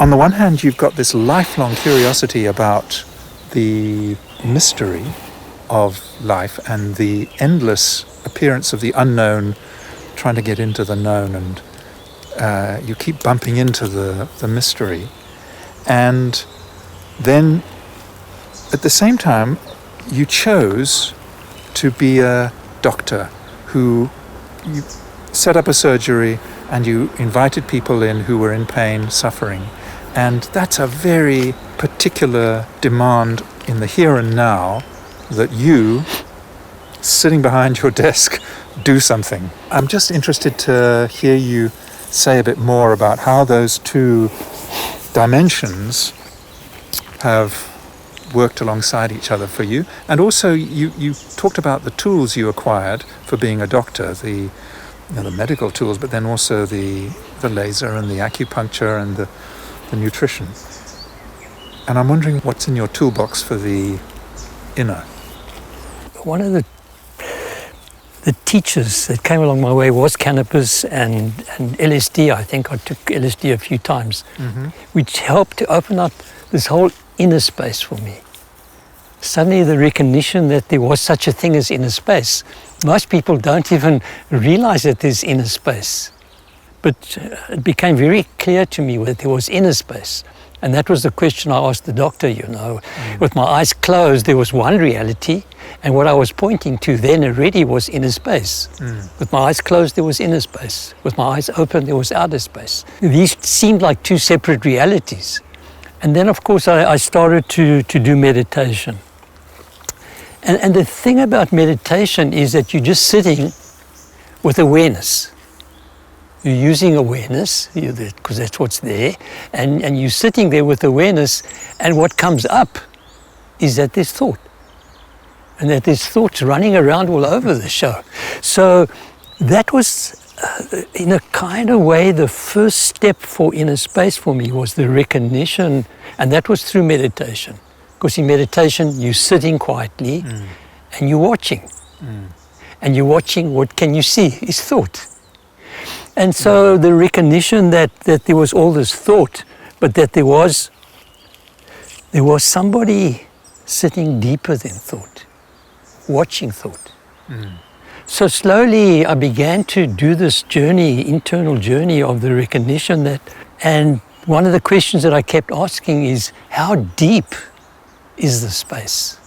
on the one hand, you've got this lifelong curiosity about the mystery of life and the endless appearance of the unknown trying to get into the known, and you keep bumping into the mystery. And then at the same time, you chose to be a doctor who you set up a surgery and you invited people in who were in pain, suffering. And that's a very particular demand in the here and now, that you, sitting behind your desk, do something. I'm just interested to hear you say a bit more about how those two dimensions have worked alongside each other for you. And also you talked about the tools you acquired for being a doctor, the medical tools, but then also the laser and the acupuncture and the nutrition. And I'm wondering what's in your toolbox for the inner. One of the teachers that came along my way was cannabis and LSD. I think I took LSD a few times, which helped to open up this whole inner space for me. Suddenly the recognition that there was such a thing as inner space. Most people don't even realize that there's inner space. But it became very clear to me that there was inner space. And that was the question I asked the doctor, With my eyes closed, there was one reality, and what I was pointing to then already was inner space. With my eyes closed, there was inner space. With my eyes open, there was outer space. These seemed like two separate realities. And then, of course, I started to do meditation. And the thing about meditation is that you're just sitting with awareness. You're using awareness, because that's what's there, and you're sitting there with awareness, and what comes up is that there's thought, and that there's thoughts running around all over the show. So that was, in a kind of way, the first step for inner space for me was the recognition, and that was through meditation. Because in meditation, you're sitting quietly, and you're watching. And you're watching, what can you see is thought. And so the recognition that there was all this thought, but that there was somebody sitting deeper than thought, watching thought. So slowly I began to do this journey, internal journey of the recognition that, and one of the questions that I kept asking is, how deep is the space?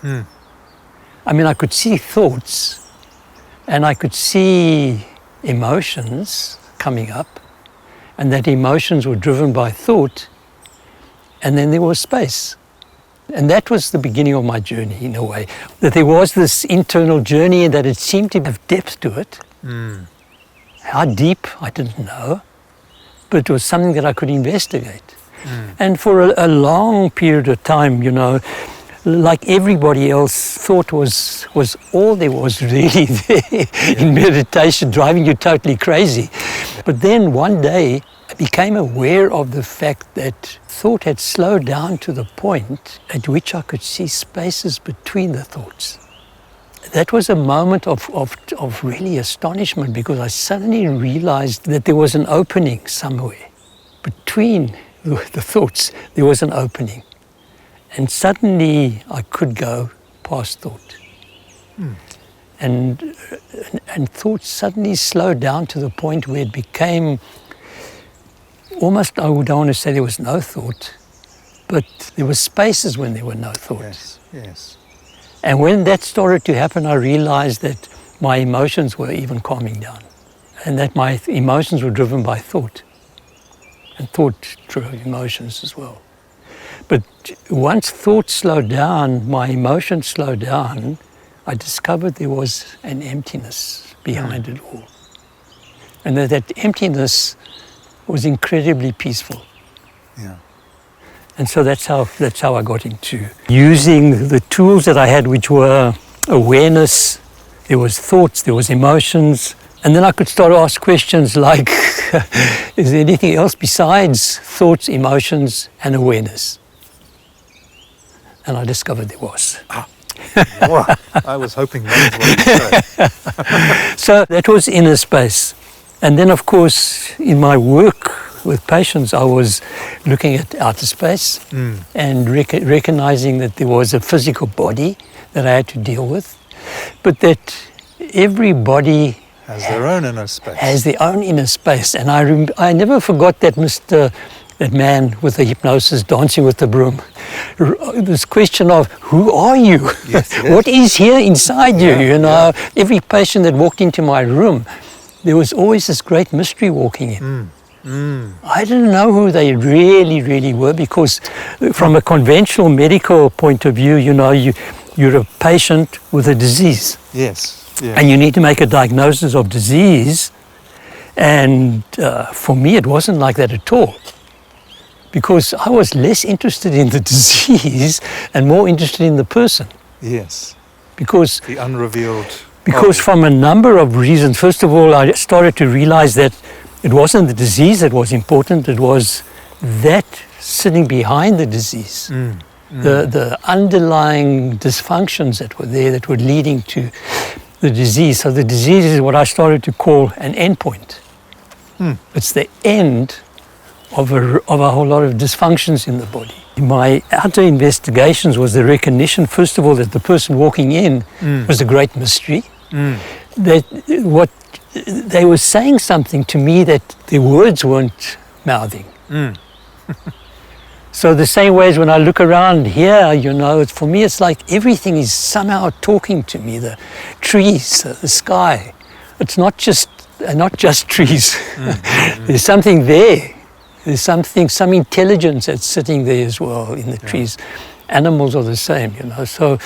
I mean, I could see thoughts, and I could see emotions coming up, and that emotions were driven by thought, and then there was space. And that was the beginning of my journey, in a way, that there was this internal journey and that it seemed to have depth to it. How deep, I didn't know, but it was something that I could investigate. And for a long period of time, like everybody else, thought was all there was really there in meditation, driving you totally crazy. But then one day I became aware of the fact that thought had slowed down to the point at which I could see spaces between the thoughts. That was a moment of really astonishment, because I suddenly realized that there was an opening somewhere. Between the thoughts, there was an opening. And suddenly I could go past thought. And thought suddenly slowed down to the point where it became almost, I don't want to say there was no thought, but there were spaces when there were no thought. Yes. And when that started to happen, I realized that my emotions were even calming down, and that my emotions were driven by thought, and thought drove emotions as well. But once thought slowed down, my emotions slowed down, I discovered there was an emptiness behind it all. And that emptiness was incredibly peaceful. Yeah. And so that's how I got into using the tools that I had, which were awareness, there was thoughts, there was emotions, and then I could start to ask questions like, is there anything else besides thoughts, emotions, and awareness? And I discovered there was. Wow. I was hoping that was what you said. So that was inner space. And then, of course, in my work with patients, I was looking at outer space and recognizing that there was a physical body that I had to deal with, but that every body has their own inner space. And I never forgot that that man with the hypnosis dancing with the broom. This question of, who are you? Yes. What is here inside you? Yeah, You know, every patient that walked into my room, there was always this great mystery walking in. I didn't know who they really, really were, because from a conventional medical point of view, you know, you're a patient with a disease. Yes. Yeah. And you need to make a diagnosis of disease. And for me, it wasn't like that at all, because I was less interested in the disease and more interested in the person. Yes. Because the unrevealed. Because from a number of reasons. First of all, I started to realize that it wasn't the disease that was important, it was that sitting behind the disease. The underlying dysfunctions that were there that were leading to the disease. So the disease is what I started to call an endpoint. It's the end of a whole lot of dysfunctions in the body. My outer investigations was the recognition, first of all, that the person walking in was a great mystery. That what they were saying something to me that their words weren't mouthing. So the same way as when I look around here, you know, for me it's like everything is somehow talking to me. The trees, the sky. It's not just trees. There's something there. There's some intelligence that's sitting there as well in the trees. Animals are the same, you know. So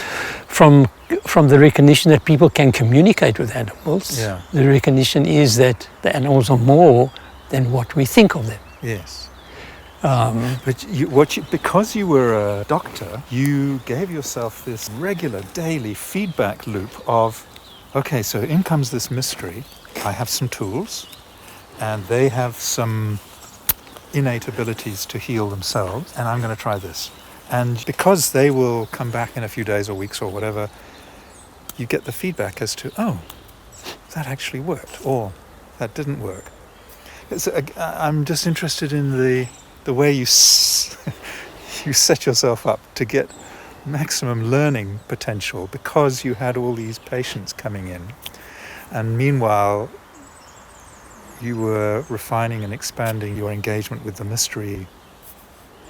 from the recognition that people can communicate with animals, the recognition is that the animals are more than what we think of them. Yes. But because you were a doctor, you gave yourself this regular daily feedback loop of, okay, so in comes this mystery. I have some tools, and they have some innate abilities to heal themselves, and I'm going to try this. And because they will come back in a few days or weeks or whatever, you get the feedback as to, oh, that actually worked, or that didn't work. I'm just interested in the way you set yourself up to get maximum learning potential, because you had all these patients coming in. And meanwhile, you were refining and expanding your engagement with the mystery,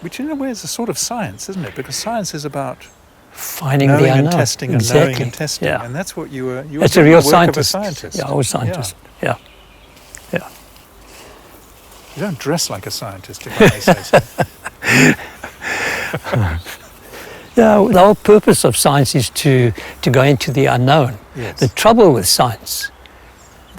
which in a way is a sort of science, isn't it? Because science is about finding knowing the unknown. and testing and knowing and testing. And that's what you were. You were it's a real the work scientist. Of a scientist. Yeah, I was a scientist. Yeah. You don't dress like a scientist, if I may say so. Yeah, the whole purpose of science is to go into the unknown. Yes. The trouble with science,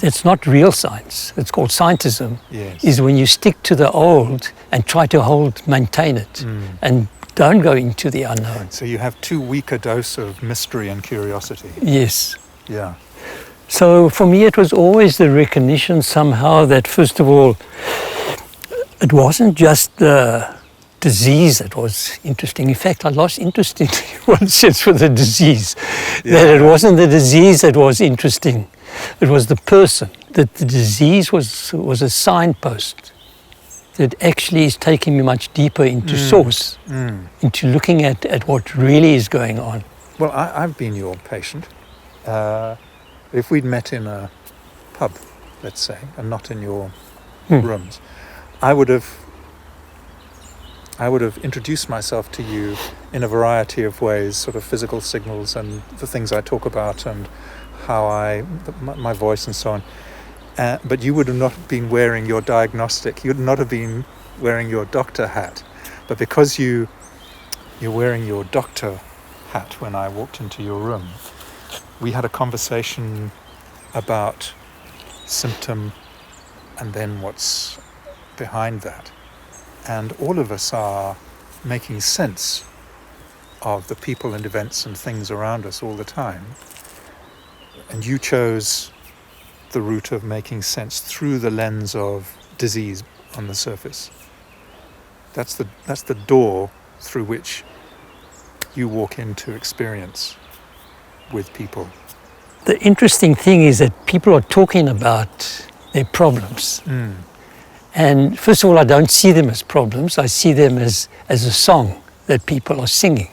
it's not real science, it's called scientism, is when you stick to the old and try to maintain it and don't go into the unknown. So you have too weak a dose of mystery and curiosity. Yes. Yeah. So for me it was always the recognition somehow that, first of all, it wasn't just the disease that was interesting. In fact, I lost interest in one sense for the disease. That it wasn't the disease that was interesting. It was the person. That the disease was a signpost that actually is taking me much deeper into source, into looking at what really is going on. Well, I've been your patient. If we'd met in a pub, let's say, and not in your rooms, I would have introduced myself to you in a variety of ways, sort of physical signals and the things I talk about and how my voice and so on. But you would have not been wearing your diagnostic, you would not have been wearing your doctor hat. But because you're wearing your doctor hat when I walked into your room, we had a conversation about symptom and then what's behind that. And all of us are making sense of the people and events and things around us all the time. And you chose the route of making sense through the lens of disease on the surface. That's the door through which you walk into experience with people. The interesting thing is that people are talking about their problems. And first of all, I don't see them as problems. I see them as a song that people are singing.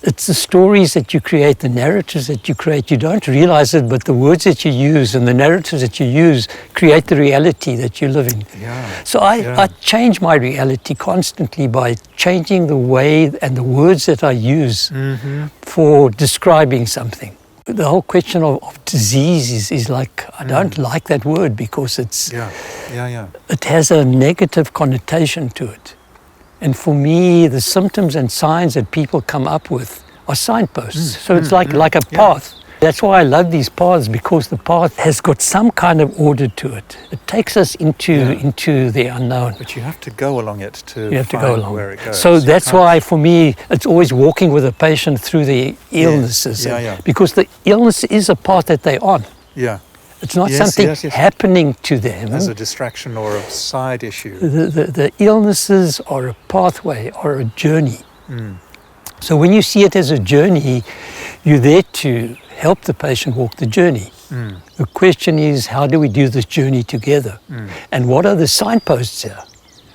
It's the stories that you create, the narratives that you create. You don't realize it, but the words that you use and the narratives that you use create the reality that you live in. Yeah. So I change my reality constantly by changing the way and the words that I use for describing something. The whole question of disease is like, I don't like that word because it's it has a negative connotation to it. And for me, the symptoms and signs that people come up with are signposts. So it's like a path. That's why I love these paths, because the path has got some kind of order to it. It takes us into the unknown. But you have to go along it to find where it goes. So that's why, for me, it's always walking with a patient through the illnesses. Because the illness is a path that they're on. Yeah. It's not something happening to them. As a distraction or a side issue. The illnesses are a pathway or a journey. So when you see it as a journey, you're there to help the patient walk the journey. The question is, how do we do this journey together? And what are the signposts here?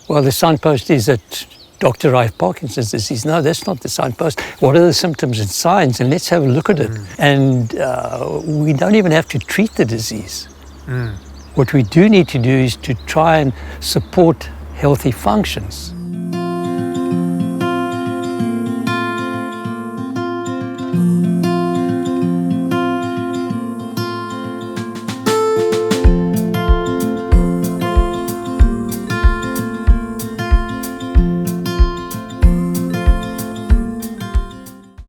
Well, the signpost is that Dr. I have Parkinson's disease. No, that's not the signpost. What are the symptoms and signs? And let's have a look at it. And we don't even have to treat the disease. What we do need to do is to try and support healthy functions.